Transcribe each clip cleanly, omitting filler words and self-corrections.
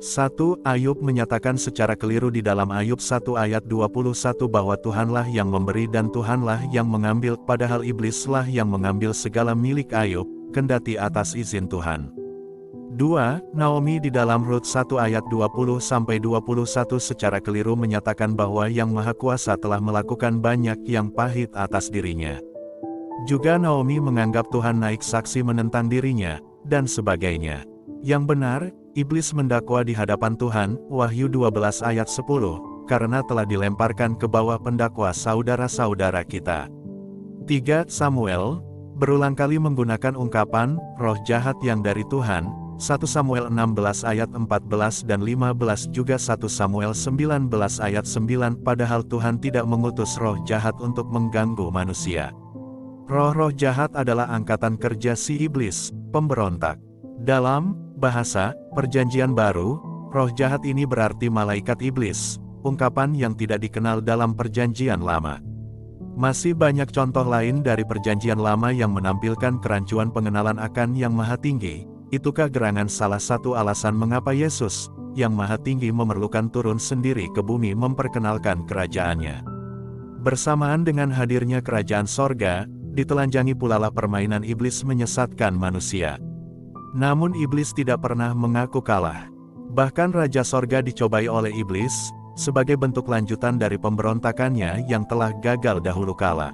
1. Ayub menyatakan secara keliru di dalam Ayub 1 ayat 21 bahwa Tuhanlah yang memberi dan Tuhanlah yang mengambil, padahal iblislah yang mengambil segala milik Ayub, kendati atas izin Tuhan. 2. Naomi di dalam Rut 1 ayat 20-21 secara keliru menyatakan bahwa Yang Maha Kuasa telah melakukan banyak yang pahit atas dirinya. Juga Naomi menganggap Tuhan naik saksi menentang dirinya, dan sebagainya. Yang benar, iblis mendakwa di hadapan Tuhan, Wahyu 12 ayat 10, karena telah dilemparkan ke bawah pendakwa saudara-saudara kita. 3. Samuel berulang kali menggunakan ungkapan, roh jahat yang dari Tuhan, 1 Samuel 16 ayat 14 dan 15 juga 1 Samuel 19 ayat 9 padahal Tuhan tidak mengutus roh jahat untuk mengganggu manusia. Roh-roh jahat adalah angkatan kerja si iblis, pemberontak. Dalam bahasa Perjanjian Baru, roh jahat ini berarti malaikat iblis, ungkapan yang tidak dikenal dalam Perjanjian Lama. Masih banyak contoh lain dari Perjanjian Lama yang menampilkan kerancuan pengenalan akan Yang Maha Tinggi. Itukah gerangan salah satu alasan mengapa Yesus, Yang Maha Tinggi memerlukan turun sendiri ke bumi memperkenalkan kerajaannya. Bersamaan dengan hadirnya kerajaan sorga, ditelanjangi pulalah permainan iblis menyesatkan manusia. Namun iblis tidak pernah mengaku kalah. Bahkan Raja Sorga dicobai oleh iblis, sebagai bentuk lanjutan dari pemberontakannya yang telah gagal dahulu kala.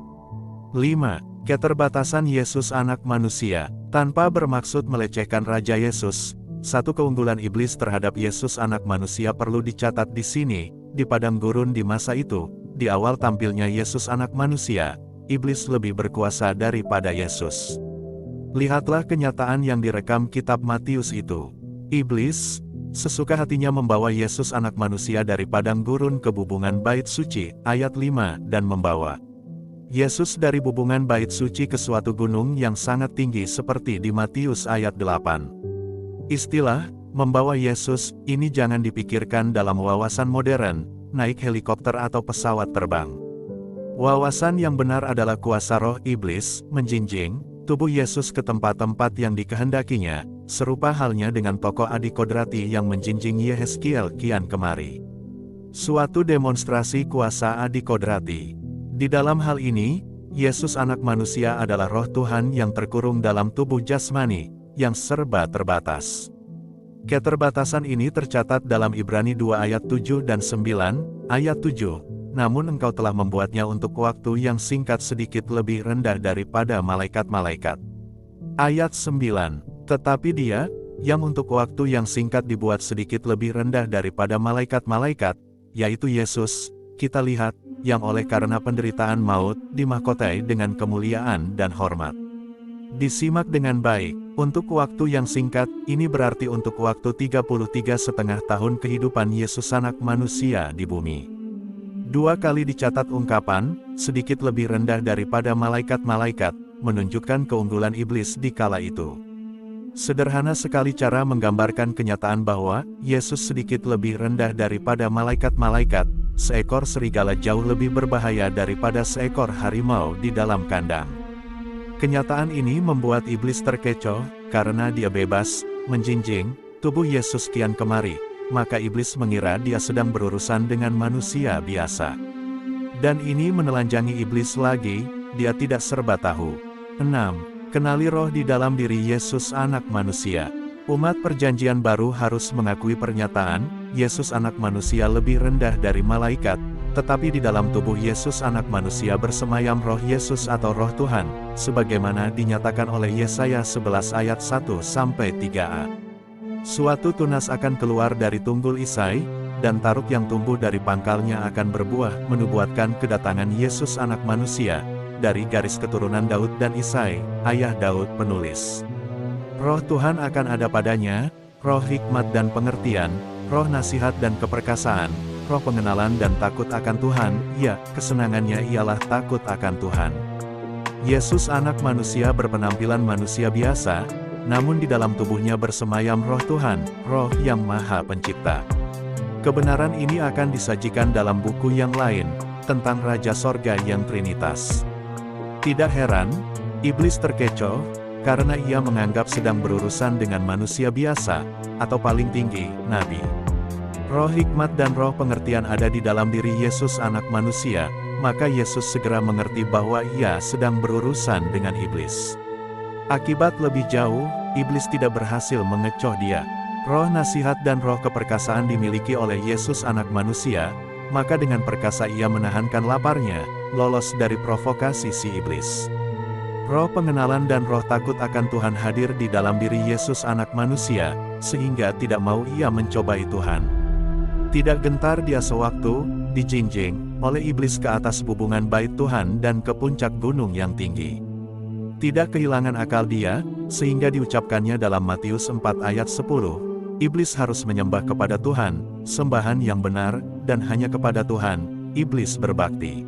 5. Keterbatasan Yesus Anak Manusia, tanpa bermaksud melecehkan Raja Yesus, satu keunggulan iblis terhadap Yesus Anak Manusia perlu dicatat di sini, di padang gurun di masa itu, di awal tampilnya Yesus Anak Manusia, iblis lebih berkuasa daripada Yesus. Lihatlah kenyataan yang direkam kitab Matius itu. Iblis, sesuka hatinya membawa Yesus Anak Manusia dari padang gurun ke bubungan bait suci, ayat 5, dan membawa Yesus dari bubungan bait suci ke suatu gunung yang sangat tinggi seperti di Matius ayat 8. Istilah, membawa Yesus, ini jangan dipikirkan dalam wawasan modern, naik helikopter atau pesawat terbang. Wawasan yang benar adalah kuasa roh iblis, menjinjing tubuh Yesus ke tempat-tempat yang dikehendakinya, serupa halnya dengan tokoh Adi Kodrati yang menjinjing Yehezkiel kian kemari. Suatu demonstrasi kuasa Adi Kodrati. Di dalam hal ini, Yesus Anak Manusia adalah roh Tuhan yang terkurung dalam tubuh jasmani, yang serba terbatas. Keterbatasan ini tercatat dalam Ibrani 2 ayat 7 dan 9, ayat 7. Namun engkau telah membuatnya untuk waktu yang singkat sedikit lebih rendah daripada malaikat-malaikat. Ayat 9. Tetapi dia, yang untuk waktu yang singkat dibuat sedikit lebih rendah daripada malaikat-malaikat, yaitu Yesus, kita lihat, yang oleh karena penderitaan maut, dimahkotai dengan kemuliaan dan hormat. Disimak dengan baik, untuk waktu yang singkat, ini berarti untuk waktu 33,5 tahun kehidupan Yesus Anak Manusia di bumi. 2 kali dicatat ungkapan, sedikit lebih rendah daripada malaikat-malaikat, menunjukkan keunggulan iblis di kala itu. Sederhana sekali cara menggambarkan kenyataan bahwa, Yesus sedikit lebih rendah daripada malaikat-malaikat, seekor serigala jauh lebih berbahaya daripada seekor harimau di dalam kandang. Kenyataan ini membuat iblis terkecoh, karena dia bebas, menjinjing, tubuh Yesus kian kemari. Maka iblis mengira dia sedang berurusan dengan manusia biasa. Dan ini menelanjangi iblis lagi, dia tidak serba tahu. 6. Kenali roh di dalam diri Yesus Anak Manusia. Umat Perjanjian Baru harus mengakui pernyataan, Yesus Anak Manusia lebih rendah dari malaikat, tetapi di dalam tubuh Yesus Anak Manusia bersemayam roh Yesus atau roh Tuhan, sebagaimana dinyatakan oleh Yesaya 11 ayat 1-3a. Suatu tunas akan keluar dari tunggul Isai, dan taruk yang tumbuh dari pangkalnya akan berbuah, menubuatkan kedatangan Yesus Anak Manusia, dari garis keturunan Daud dan Isai, ayah Daud penulis. Roh Tuhan akan ada padanya, roh hikmat dan pengertian, roh nasihat dan keperkasaan, roh pengenalan dan takut akan Tuhan, ya, kesenangannya ialah takut akan Tuhan. Yesus Anak Manusia berpenampilan manusia biasa, namun di dalam tubuhnya bersemayam roh Tuhan, roh yang Maha Pencipta. Kebenaran ini akan disajikan dalam buku yang lain, tentang Raja Sorga yang Trinitas. Tidak heran, iblis terkecoh, karena ia menganggap sedang berurusan dengan manusia biasa, atau paling tinggi, nabi. Roh hikmat dan roh pengertian ada di dalam diri Yesus anak manusia, maka Yesus segera mengerti bahwa ia sedang berurusan dengan iblis. Akibat lebih jauh, iblis tidak berhasil mengecoh dia. Roh nasihat dan roh keperkasaan dimiliki oleh Yesus anak manusia, maka dengan perkasa ia menahankan laparnya, lolos dari provokasi si iblis. Roh pengenalan dan roh takut akan Tuhan hadir di dalam diri Yesus anak manusia, sehingga tidak mau ia mencobai Tuhan. Tidak gentar dia sewaktu dijinjing oleh iblis ke atas bubungan bait Tuhan dan ke puncak gunung yang tinggi. Tidak kehilangan akal dia, sehingga diucapkannya dalam Matius 4 ayat 10, iblis harus menyembah kepada Tuhan, sembahan yang benar, dan hanya kepada Tuhan, iblis berbakti.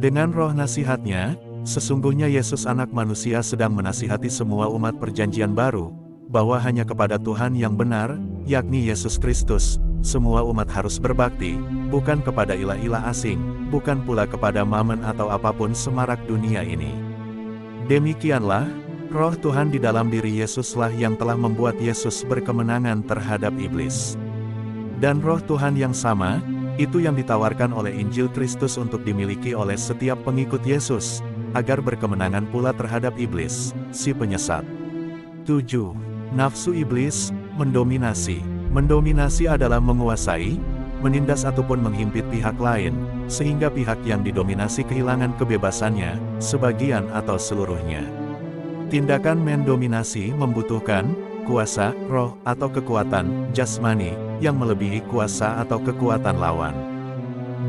Dengan roh nasihatnya, sesungguhnya Yesus anak manusia sedang menasihati semua umat perjanjian baru, bahwa hanya kepada Tuhan yang benar, yakni Yesus Kristus, semua umat harus berbakti, bukan kepada ilah-ilah asing, bukan pula kepada mammon atau apapun semarak dunia ini. Demikianlah, roh Tuhan di dalam diri Yesuslah yang telah membuat Yesus berkemenangan terhadap iblis. Dan roh Tuhan yang sama, itu yang ditawarkan oleh Injil Kristus untuk dimiliki oleh setiap pengikut Yesus, agar berkemenangan pula terhadap iblis, si penyesat. 7. Nafsu iblis, mendominasi. Mendominasi adalah menguasai, menindas ataupun menghimpit pihak lain, sehingga pihak yang didominasi kehilangan kebebasannya, sebagian atau seluruhnya. Tindakan mendominasi membutuhkan kuasa, roh, atau kekuatan jasmani, yang melebihi kuasa atau kekuatan lawan.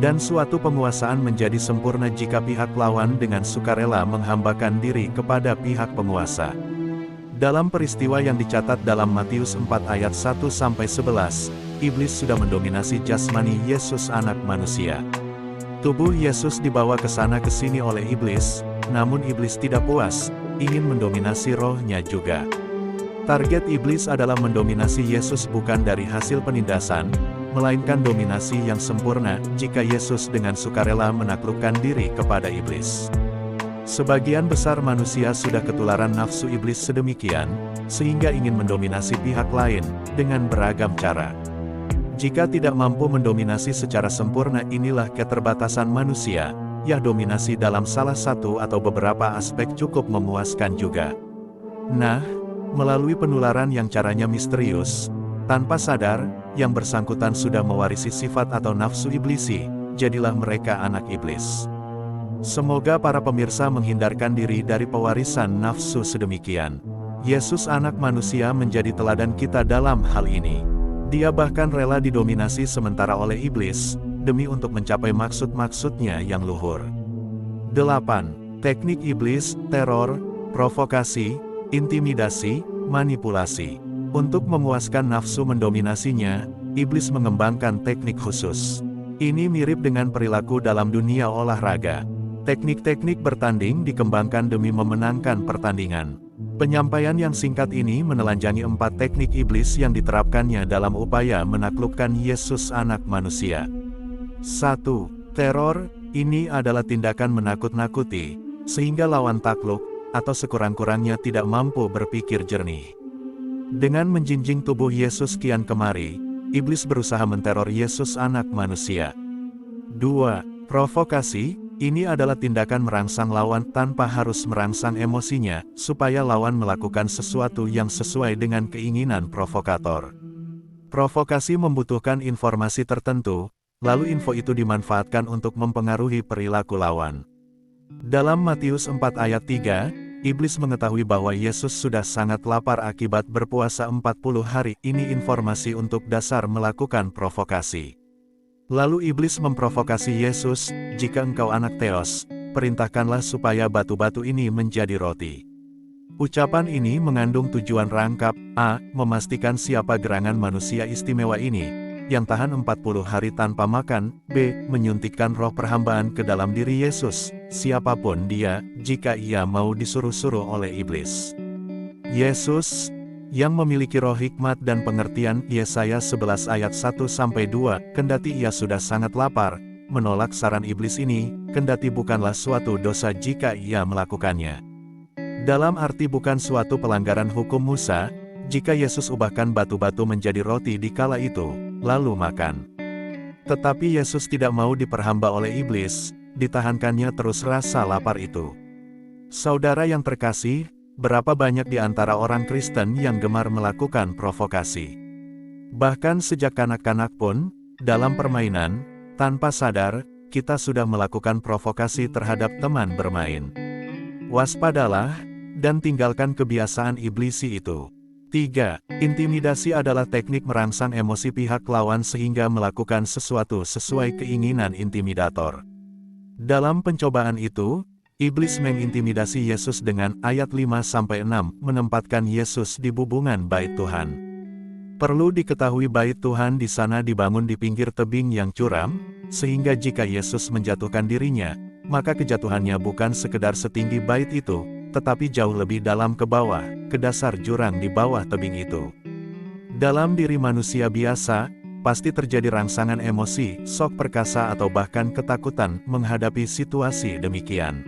Dan suatu penguasaan menjadi sempurna jika pihak lawan dengan sukarela menghambakan diri kepada pihak penguasa. Dalam peristiwa yang dicatat dalam Matius 4 ayat 1-11, iblis sudah mendominasi jasmani Yesus anak manusia. Tubuh Yesus dibawa ke sana ke sini oleh iblis, namun iblis tidak puas, ingin mendominasi rohnya juga. Target iblis adalah mendominasi Yesus bukan dari hasil penindasan, melainkan dominasi yang sempurna jika Yesus dengan sukarela menaklukkan diri kepada iblis. Sebagian besar manusia sudah ketularan nafsu iblis sedemikian, sehingga ingin mendominasi pihak lain, dengan beragam cara. Jika tidak mampu mendominasi secara sempurna, inilah keterbatasan manusia, ya dominasi dalam salah satu atau beberapa aspek cukup memuaskan juga. Nah, melalui penularan yang caranya misterius, tanpa sadar, yang bersangkutan sudah mewarisi sifat atau nafsu iblisi, jadilah mereka anak iblis. Semoga para pemirsa menghindarkan diri dari pewarisan nafsu sedemikian. Yesus anak manusia menjadi teladan kita dalam hal ini. Dia bahkan rela didominasi sementara oleh iblis, demi untuk mencapai maksud-maksudnya yang luhur. 8. Teknik iblis, teror, provokasi, intimidasi, manipulasi. Untuk memuaskan nafsu mendominasinya, iblis mengembangkan teknik khusus. Ini mirip dengan perilaku dalam dunia olahraga. Teknik-teknik bertanding dikembangkan demi memenangkan pertandingan. Penyampaian yang singkat ini menelanjangi 4 teknik iblis yang diterapkannya dalam upaya menaklukkan Yesus anak manusia. 1. Teror, ini adalah tindakan menakut-nakuti, sehingga lawan takluk, atau sekurang-kurangnya tidak mampu berpikir jernih. Dengan menjinjing tubuh Yesus kian kemari, iblis berusaha menteror Yesus anak manusia. 2. Provokasi, ini adalah tindakan merangsang lawan tanpa harus merangsang emosinya, supaya lawan melakukan sesuatu yang sesuai dengan keinginan provokator. Provokasi membutuhkan informasi tertentu, lalu info itu dimanfaatkan untuk mempengaruhi perilaku lawan. Dalam Matius 4 ayat 3, iblis mengetahui bahwa Yesus sudah sangat lapar akibat berpuasa 40 hari. Ini informasi untuk dasar melakukan provokasi. Lalu iblis memprovokasi Yesus, "Jika engkau anak Theos, perintahkanlah supaya batu-batu ini menjadi roti." Ucapan ini mengandung tujuan rangkap, a. Memastikan siapa gerangan manusia istimewa ini, yang tahan 40 hari tanpa makan, b. Menyuntikkan roh perhambaan ke dalam diri Yesus, siapapun dia, jika ia mau disuruh-suruh oleh iblis. Yesus, yang memiliki roh hikmat dan pengertian, Yesaya 11 ayat 1-2, kendati ia sudah sangat lapar, menolak saran iblis ini, kendati bukanlah suatu dosa jika ia melakukannya. Dalam arti bukan suatu pelanggaran hukum Musa, jika Yesus ubahkan batu-batu menjadi roti di kala itu, lalu makan. Tetapi Yesus tidak mau diperhamba oleh iblis, ditahankannya terus rasa lapar itu. Saudara yang terkasih, berapa banyak di antara orang Kristen yang gemar melakukan provokasi. Bahkan sejak kanak-kanak pun, dalam permainan, tanpa sadar, kita sudah melakukan provokasi terhadap teman bermain. Waspadalah, dan tinggalkan kebiasaan iblisi itu. 3. Intimidasi adalah teknik merangsang emosi pihak lawan sehingga melakukan sesuatu sesuai keinginan intimidator. Dalam pencobaan itu, iblis mengintimidasi Yesus dengan ayat 5-6 menempatkan Yesus di bubungan bait Tuhan. Perlu diketahui bait Tuhan di sana dibangun di pinggir tebing yang curam, sehingga jika Yesus menjatuhkan dirinya, maka kejatuhannya bukan sekedar setinggi bait itu, tetapi jauh lebih dalam ke bawah, ke dasar jurang di bawah tebing itu. Dalam diri manusia biasa, pasti terjadi rangsangan emosi, sok perkasa atau bahkan ketakutan menghadapi situasi demikian.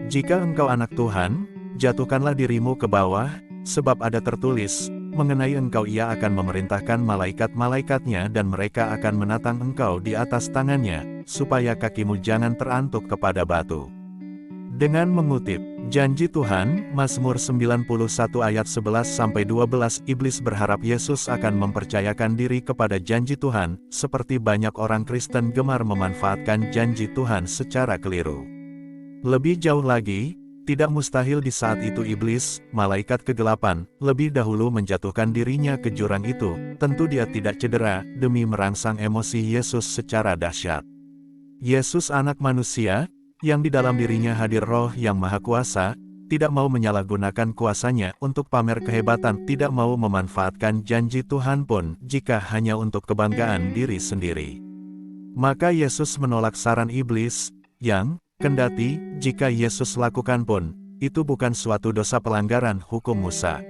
Jika engkau anak Tuhan, jatuhkanlah dirimu ke bawah, sebab ada tertulis, mengenai engkau Ia akan memerintahkan malaikat-malaikatnya dan mereka akan menatang engkau di atas tangannya, supaya kakimu jangan terantuk kepada batu. Dengan mengutip janji Tuhan, Mazmur 91 ayat 11-12, iblis berharap Yesus akan mempercayakan diri kepada janji Tuhan, seperti banyak orang Kristen gemar memanfaatkan janji Tuhan secara keliru. Lebih jauh lagi, tidak mustahil di saat itu iblis, malaikat kegelapan, lebih dahulu menjatuhkan dirinya ke jurang itu, tentu dia tidak cedera, demi merangsang emosi Yesus secara dahsyat. Yesus anak manusia, yang di dalam dirinya hadir Roh yang Maha Kuasa, tidak mau menyalahgunakan kuasanya untuk pamer kehebatan, tidak mau memanfaatkan janji Tuhan pun jika hanya untuk kebanggaan diri sendiri. Maka Yesus menolak saran iblis, yang, kendati, jika Yesus lakukan pun, itu bukan suatu dosa pelanggaran hukum Musa.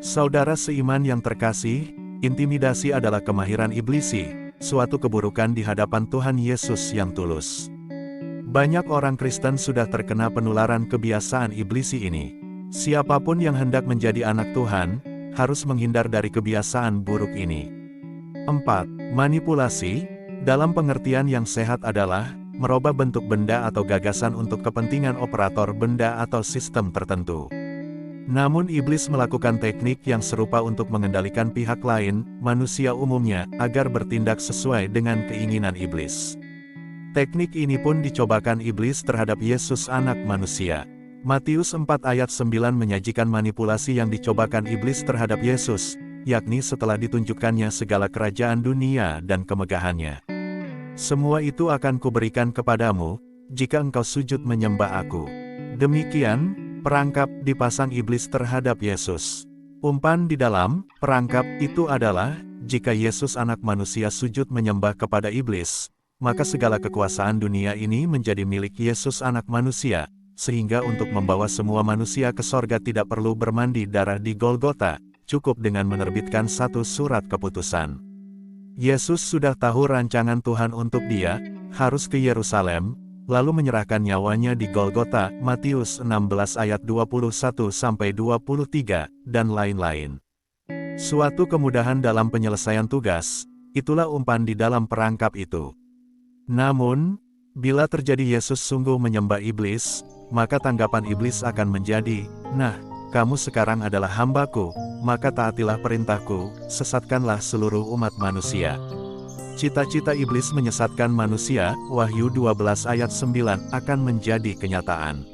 Saudara seiman yang terkasih, intimidasi adalah kemahiran iblisi, suatu keburukan di hadapan Tuhan Yesus yang tulus. Banyak orang Kristen sudah terkena penularan kebiasaan iblisi ini. Siapapun yang hendak menjadi anak Tuhan, harus menghindar dari kebiasaan buruk ini. 4. Manipulasi, dalam pengertian yang sehat adalah, merubah bentuk benda atau gagasan untuk kepentingan operator benda atau sistem tertentu. Namun iblis melakukan teknik yang serupa untuk mengendalikan pihak lain, manusia umumnya, agar bertindak sesuai dengan keinginan iblis. Teknik ini pun dicobakan iblis terhadap Yesus anak manusia. Matius 4 ayat 9 menyajikan manipulasi yang dicobakan iblis terhadap Yesus, yakni setelah ditunjukkannya segala kerajaan dunia dan kemegahannya. Semua itu akan kuberikan kepadamu, jika engkau sujud menyembah aku. Demikian, perangkap dipasang iblis terhadap Yesus. Umpan di dalam perangkap itu adalah, jika Yesus anak manusia sujud menyembah kepada iblis, maka segala kekuasaan dunia ini menjadi milik Yesus anak manusia, sehingga untuk membawa semua manusia ke sorga tidak perlu bermandi darah di Golgota, cukup dengan menerbitkan satu surat keputusan. Yesus sudah tahu rancangan Tuhan untuk dia, harus ke Yerusalem, lalu menyerahkan nyawanya di Golgota, Matius 16 ayat 21-23, dan lain-lain. Suatu kemudahan dalam penyelesaian tugas, itulah umpan di dalam perangkap itu. Namun, bila terjadi Yesus sungguh menyembah iblis, maka tanggapan iblis akan menjadi, "Nah, kamu sekarang adalah hamba-Ku, maka taatilah perintahku, sesatkanlah seluruh umat manusia." Cita-cita iblis menyesatkan manusia, Wahyu 12 ayat 9, akan menjadi kenyataan.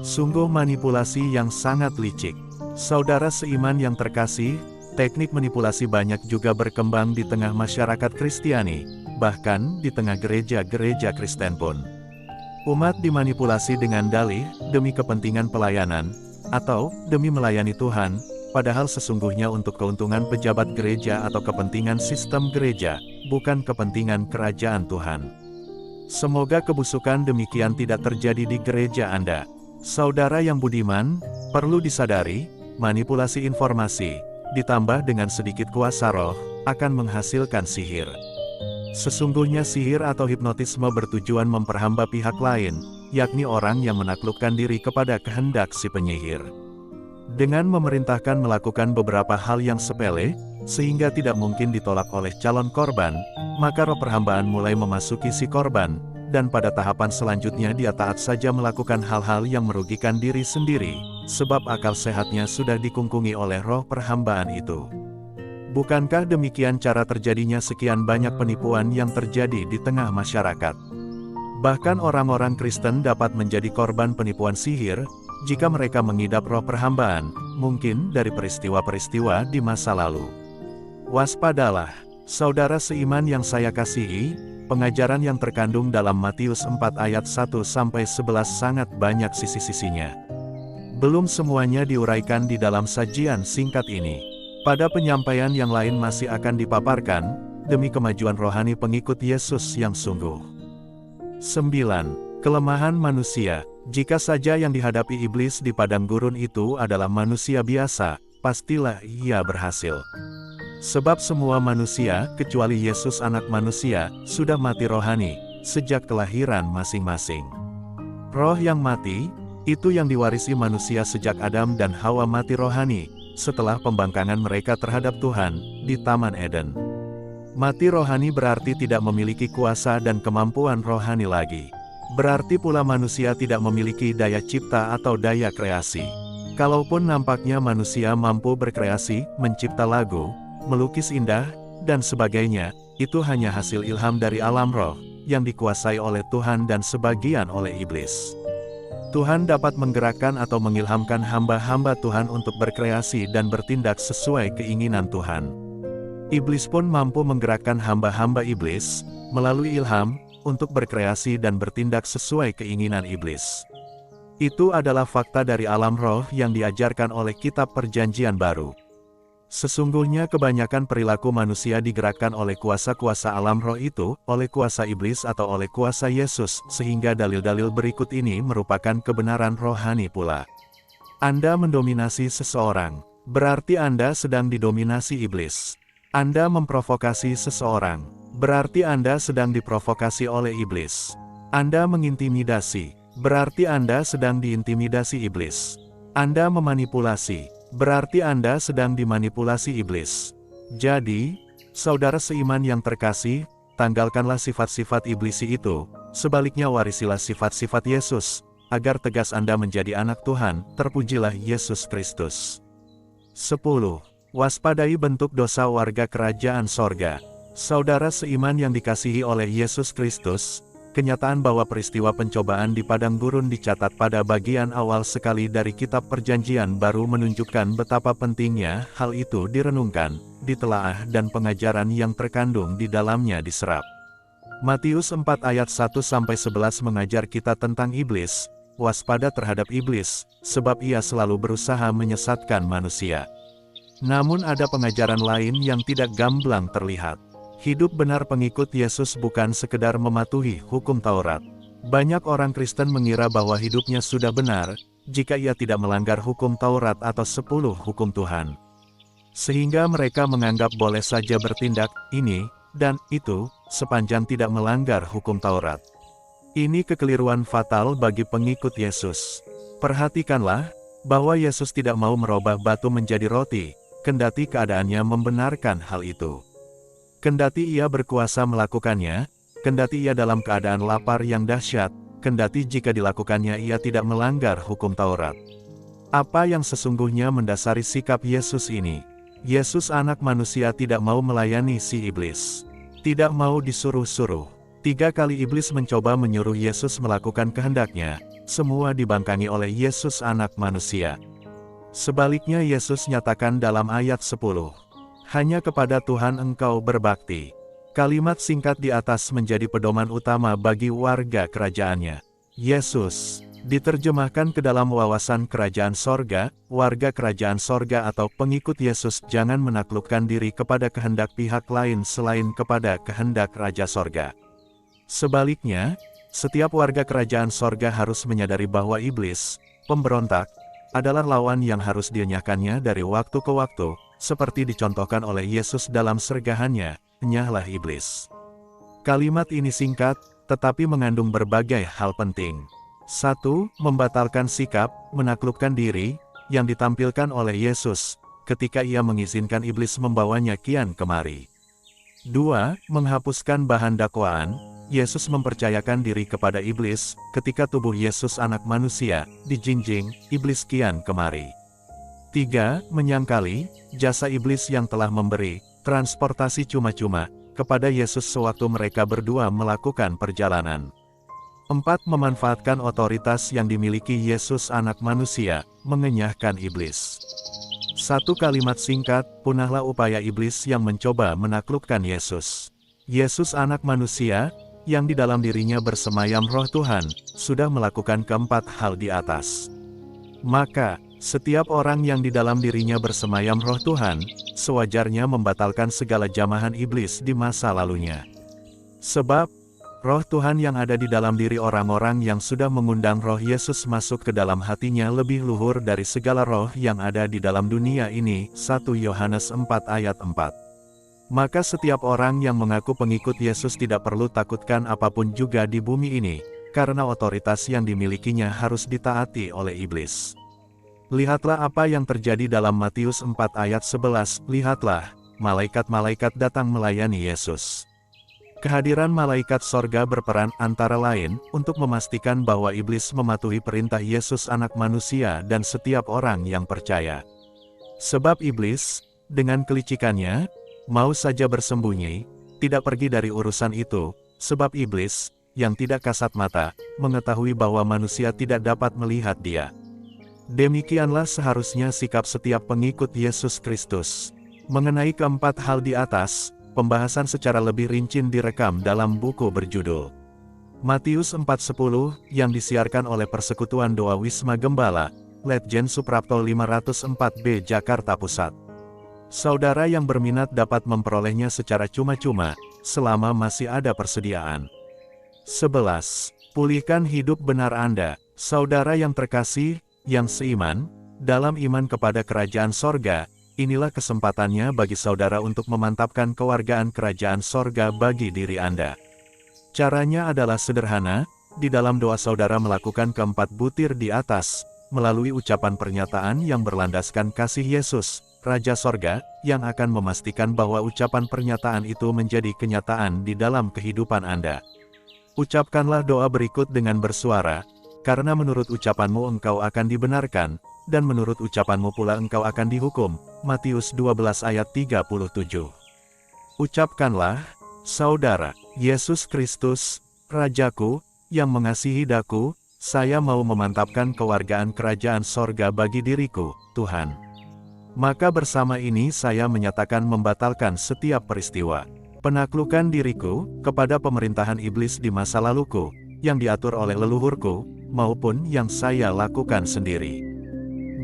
Sungguh manipulasi yang sangat licik. Saudara seiman yang terkasih, teknik manipulasi banyak juga berkembang di tengah masyarakat Kristiani, bahkan di tengah gereja-gereja Kristen pun. Umat dimanipulasi dengan dalih, demi kepentingan pelayanan, atau demi melayani Tuhan, padahal sesungguhnya untuk keuntungan pejabat gereja atau kepentingan sistem gereja, bukan kepentingan kerajaan Tuhan. Semoga kebusukan demikian tidak terjadi di gereja Anda. Saudara yang budiman, perlu disadari, manipulasi informasi, ditambah dengan sedikit kuasa roh, akan menghasilkan sihir. Sesungguhnya sihir atau hipnotisme bertujuan memperhamba pihak lain, yakni orang yang menaklukkan diri kepada kehendak si penyihir. Dengan memerintahkan melakukan beberapa hal yang sepele, sehingga tidak mungkin ditolak oleh calon korban, maka roh perhambaan mulai memasuki si korban, dan pada tahapan selanjutnya dia taat saja melakukan hal-hal yang merugikan diri sendiri, sebab akal sehatnya sudah dikungkungi oleh roh perhambaan itu. Bukankah demikian cara terjadinya sekian banyak penipuan yang terjadi di tengah masyarakat? Bahkan orang-orang Kristen dapat menjadi korban penipuan sihir, jika mereka mengidap roh perhambaan, mungkin dari peristiwa-peristiwa di masa lalu. Waspadalah, saudara seiman yang saya kasihi, pengajaran yang terkandung dalam Matius 4 ayat 1-11 sangat banyak sisi-sisinya. Belum semuanya diuraikan di dalam sajian singkat ini. Pada penyampaian yang lain masih akan dipaparkan, demi kemajuan rohani pengikut Yesus yang sungguh. 9. Kelemahan manusia. Jika saja yang dihadapi iblis di padang gurun itu adalah manusia biasa, pastilah ia berhasil. Sebab semua manusia, kecuali Yesus anak manusia, sudah mati rohani, sejak kelahiran masing-masing. Roh yang mati, itu yang diwarisi manusia sejak Adam dan Hawa mati rohani, setelah pembangkangan mereka terhadap Tuhan, di Taman Eden. Mati rohani berarti tidak memiliki kuasa dan kemampuan rohani lagi. Berarti pula manusia tidak memiliki daya cipta atau daya kreasi. Kalaupun nampaknya manusia mampu berkreasi, mencipta lagu, melukis indah, dan sebagainya, itu hanya hasil ilham dari alam roh, yang dikuasai oleh Tuhan dan sebagian oleh iblis. Tuhan dapat menggerakkan atau mengilhamkan hamba-hamba Tuhan untuk berkreasi dan bertindak sesuai keinginan Tuhan. Iblis pun mampu menggerakkan hamba-hamba iblis, melalui ilham, untuk berkreasi dan bertindak sesuai keinginan iblis. Itu adalah fakta dari alam roh yang diajarkan oleh Kitab Perjanjian Baru. Sesungguhnya kebanyakan perilaku manusia digerakkan oleh kuasa-kuasa alam roh itu, oleh kuasa iblis atau oleh kuasa Yesus, sehingga dalil-dalil berikut ini merupakan kebenaran rohani pula. Anda mendominasi seseorang, berarti Anda sedang didominasi iblis. Anda memprovokasi seseorang, berarti Anda sedang diprovokasi oleh iblis. Anda mengintimidasi, berarti Anda sedang diintimidasi iblis. Anda memanipulasi, berarti Anda sedang dimanipulasi iblis. Jadi, saudara seiman yang terkasih, tanggalkanlah sifat-sifat iblisi itu, sebaliknya warisilah sifat-sifat Yesus, agar tegas Anda menjadi anak Tuhan, terpujilah Yesus Kristus. 10. Waspadai bentuk dosa warga kerajaan sorga. Saudara seiman yang dikasihi oleh Yesus Kristus, kenyataan bahwa peristiwa pencobaan di padang gurun dicatat pada bagian awal sekali dari Kitab Perjanjian Baru menunjukkan betapa pentingnya hal itu direnungkan, ditelaah dan pengajaran yang terkandung di dalamnya diserap. Matius 4 ayat 1-11 mengajar kita tentang iblis, waspada terhadap iblis, sebab ia selalu berusaha menyesatkan manusia. Namun ada pengajaran lain yang tidak gamblang terlihat. Hidup benar pengikut Yesus bukan sekedar mematuhi hukum Taurat. Banyak orang Kristen mengira bahwa hidupnya sudah benar, jika ia tidak melanggar hukum Taurat atau 10 hukum Tuhan. Sehingga mereka menganggap boleh saja bertindak, ini, dan itu, sepanjang tidak melanggar hukum Taurat. Ini kekeliruan fatal bagi pengikut Yesus. Perhatikanlah, bahwa Yesus tidak mau merubah batu menjadi roti, kendati keadaannya membenarkan hal itu. Kendati ia berkuasa melakukannya, kendati ia dalam keadaan lapar yang dahsyat, kendati jika dilakukannya ia tidak melanggar hukum Taurat. Apa yang sesungguhnya mendasari sikap Yesus ini? Yesus anak manusia tidak mau melayani si iblis. Tidak mau disuruh-suruh. 3 kali iblis mencoba menyuruh Yesus melakukan kehendaknya, semua dibangkangi oleh Yesus anak manusia. Sebaliknya Yesus nyatakan dalam ayat 10. Hanya kepada Tuhan engkau berbakti. Kalimat singkat di atas menjadi pedoman utama bagi warga kerajaannya. Yesus, diterjemahkan ke dalam wawasan kerajaan sorga, warga kerajaan sorga atau pengikut Yesus jangan menaklukkan diri kepada kehendak pihak lain selain kepada kehendak Raja Sorga. Sebaliknya, setiap warga kerajaan sorga harus menyadari bahwa iblis, pemberontak, adalah lawan yang harus dinyakannya dari waktu ke waktu, seperti dicontohkan oleh Yesus dalam sergahannya, nyahlah iblis. Kalimat ini singkat, tetapi mengandung berbagai hal penting. 1. Membatalkan sikap, menaklukkan diri, yang ditampilkan oleh Yesus, ketika ia mengizinkan iblis membawanya kian kemari. 2. Menghapuskan bahan dakwaan, Yesus mempercayakan diri kepada iblis, ketika tubuh Yesus anak manusia, dijinjing, iblis kian kemari. 3. Menyangkali, jasa iblis yang telah memberi, transportasi cuma-cuma, kepada Yesus sewaktu mereka berdua melakukan perjalanan. 4. Memanfaatkan otoritas yang dimiliki Yesus anak manusia, mengenyahkan iblis. Satu kalimat singkat, punahlah upaya iblis yang mencoba menaklukkan Yesus. Yesus anak manusia, yang di dalam dirinya bersemayam roh Tuhan, sudah melakukan keempat hal di atas. Maka, setiap orang yang di dalam dirinya bersemayam roh Tuhan, sewajarnya membatalkan segala jamahan iblis di masa lalunya. Sebab, roh Tuhan yang ada di dalam diri orang-orang yang sudah mengundang roh Yesus masuk ke dalam hatinya lebih luhur dari segala roh yang ada di dalam dunia ini. 1 Yohanes 4 ayat 4. Maka setiap orang yang mengaku pengikut Yesus tidak perlu takutkan apapun juga di bumi ini, karena otoritas yang dimilikinya harus ditaati oleh iblis. Lihatlah apa yang terjadi dalam Matius 4 ayat 11, lihatlah, malaikat-malaikat datang melayani Yesus. Kehadiran malaikat sorga berperan antara lain untuk memastikan bahwa iblis mematuhi perintah Yesus anak manusia dan setiap orang yang percaya. Sebab iblis, dengan kelicikannya, mau saja bersembunyi, tidak pergi dari urusan itu, sebab iblis, yang tidak kasat mata, mengetahui bahwa manusia tidak dapat melihat dia. Demikianlah seharusnya sikap setiap pengikut Yesus Kristus. Mengenai keempat hal di atas, pembahasan secara lebih rinci direkam dalam buku berjudul Matius 4:10 yang disiarkan oleh Persekutuan Doa Wisma Gembala, Letjen Suprapto 504B Jakarta Pusat. Saudara yang berminat dapat memperolehnya secara cuma-cuma, selama masih ada persediaan. 11. Pulihkan hidup benar Anda, saudara yang terkasih, yang seiman, dalam iman kepada kerajaan sorga. Inilah kesempatannya bagi saudara untuk memantapkan kewargaan kerajaan sorga bagi diri Anda. Caranya adalah sederhana, di dalam doa saudara melakukan keempat butir di atas, melalui ucapan pernyataan yang berlandaskan kasih Yesus, Raja Sorga, yang akan memastikan bahwa ucapan pernyataan itu menjadi kenyataan di dalam kehidupan Anda. Ucapkanlah doa berikut dengan bersuara, karena menurut ucapanmu engkau akan dibenarkan, dan menurut ucapanmu pula engkau akan dihukum. Matius 12 ayat 37. Ucapkanlah, saudara, Yesus Kristus, Rajaku, yang mengasihi daku, saya mau memantapkan kewargaan kerajaan sorga bagi diriku, Tuhan. Maka bersama ini saya menyatakan membatalkan setiap peristiwa penaklukan diriku, kepada pemerintahan iblis di masa laluku, yang diatur oleh leluhurku, maupun yang saya lakukan sendiri.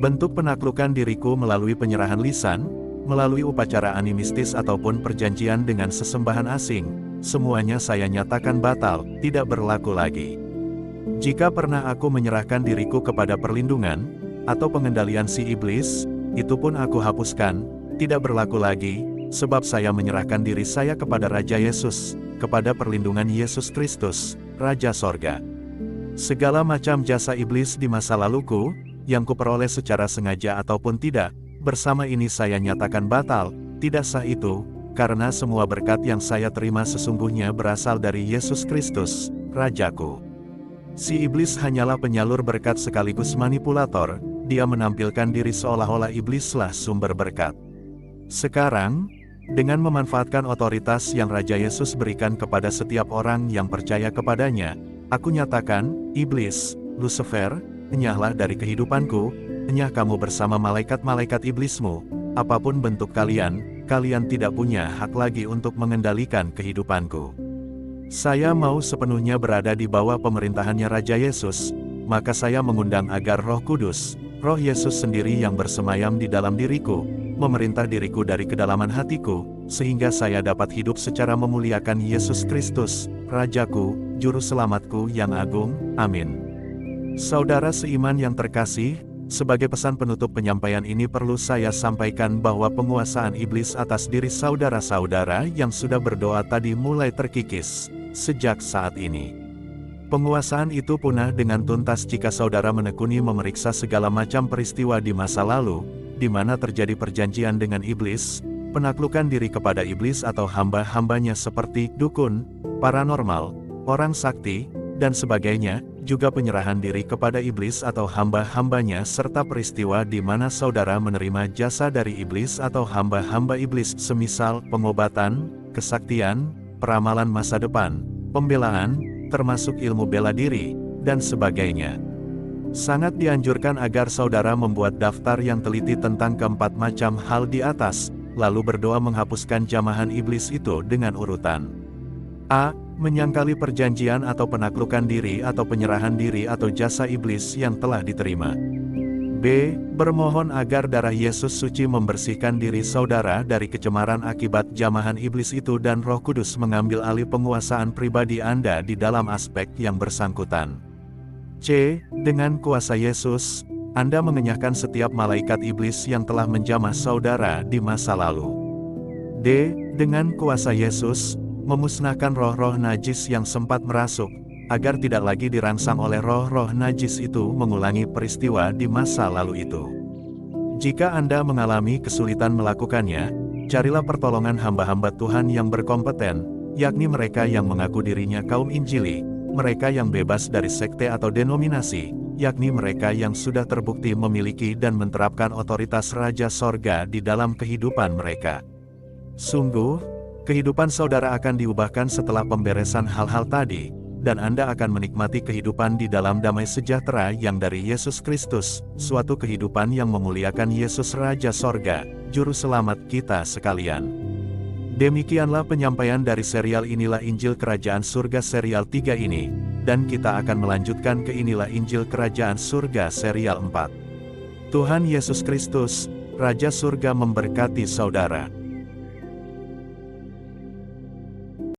Bentuk penaklukan diriku melalui penyerahan lisan, melalui upacara animistis ataupun perjanjian dengan sesembahan asing, semuanya saya nyatakan batal, tidak berlaku lagi. Jika pernah aku menyerahkan diriku kepada perlindungan, atau pengendalian si iblis, itu pun aku hapuskan, tidak berlaku lagi, sebab saya menyerahkan diri saya kepada Raja Yesus, kepada perlindungan Yesus Kristus, Raja Sorga. Segala macam jasa iblis di masa laluku, yang kuperoleh secara sengaja ataupun tidak, bersama ini saya nyatakan batal, tidak sah itu, karena semua berkat yang saya terima sesungguhnya berasal dari Yesus Kristus, Rajaku. Si iblis hanyalah penyalur berkat sekaligus manipulator, dia menampilkan diri seolah-olah iblislah sumber berkat. Sekarang, dengan memanfaatkan otoritas yang Raja Yesus berikan kepada setiap orang yang percaya kepadanya, aku nyatakan, iblis, Lucifer, enyahlah dari kehidupanku, enyah kamu bersama malaikat-malaikat iblismu, apapun bentuk kalian, kalian tidak punya hak lagi untuk mengendalikan kehidupanku. Saya mau sepenuhnya berada di bawah pemerintahannya Raja Yesus, maka saya mengundang agar Roh Kudus, Roh Yesus sendiri yang bersemayam di dalam diriku, memerintah diriku dari kedalaman hatiku, sehingga saya dapat hidup secara memuliakan Yesus Kristus, Rajaku, Juru Selamatku yang agung, amin. Saudara seiman yang terkasih, sebagai pesan penutup penyampaian ini perlu saya sampaikan bahwa penguasaan iblis atas diri saudara-saudara yang sudah berdoa tadi mulai terkikis, sejak saat ini. Penguasaan itu punah dengan tuntas jika saudara menekuni memeriksa segala macam peristiwa di masa lalu, di mana terjadi perjanjian dengan iblis, penaklukan diri kepada iblis atau hamba-hambanya seperti dukun, paranormal, orang sakti, dan sebagainya, juga penyerahan diri kepada iblis atau hamba-hambanya serta peristiwa di mana saudara menerima jasa dari iblis atau hamba-hamba iblis semisal pengobatan, kesaktian, peramalan masa depan, pembelaan, termasuk ilmu bela diri, dan sebagainya. Sangat dianjurkan agar saudara membuat daftar yang teliti tentang keempat macam hal di atas, lalu berdoa menghapuskan jamahan iblis itu dengan urutan. A. Menyangkali perjanjian atau penaklukan diri atau penyerahan diri atau jasa iblis yang telah diterima. B. Bermohon agar darah Yesus suci membersihkan diri saudara dari kecemaran akibat jamahan iblis itu dan Roh Kudus mengambil alih penguasaan pribadi Anda di dalam aspek yang bersangkutan. C. Dengan kuasa Yesus, Anda mengenyahkan setiap malaikat iblis yang telah menjamah saudara di masa lalu. D. Dengan kuasa Yesus, memusnahkan roh-roh najis yang sempat merasuk, agar tidak lagi dirangsang oleh roh-roh najis itu mengulangi peristiwa di masa lalu itu. Jika Anda mengalami kesulitan melakukannya, carilah pertolongan hamba-hamba Tuhan yang berkompeten, yakni mereka yang mengaku dirinya kaum Injili, mereka yang bebas dari sekte atau denominasi, yakni mereka yang sudah terbukti memiliki dan menerapkan otoritas Raja Sorga di dalam kehidupan mereka. Sungguh, kehidupan saudara akan diubahkan setelah pemberesan hal-hal tadi, dan Anda akan menikmati kehidupan di dalam damai sejahtera yang dari Yesus Kristus, suatu kehidupan yang memuliakan Yesus Raja Sorga, Juru Selamat kita sekalian. Demikianlah penyampaian dari serial Inilah Injil Kerajaan Surga serial 3 ini, dan kita akan melanjutkan ke Inilah Injil Kerajaan Surga serial 4. Tuhan Yesus Kristus, Raja Surga memberkati saudara.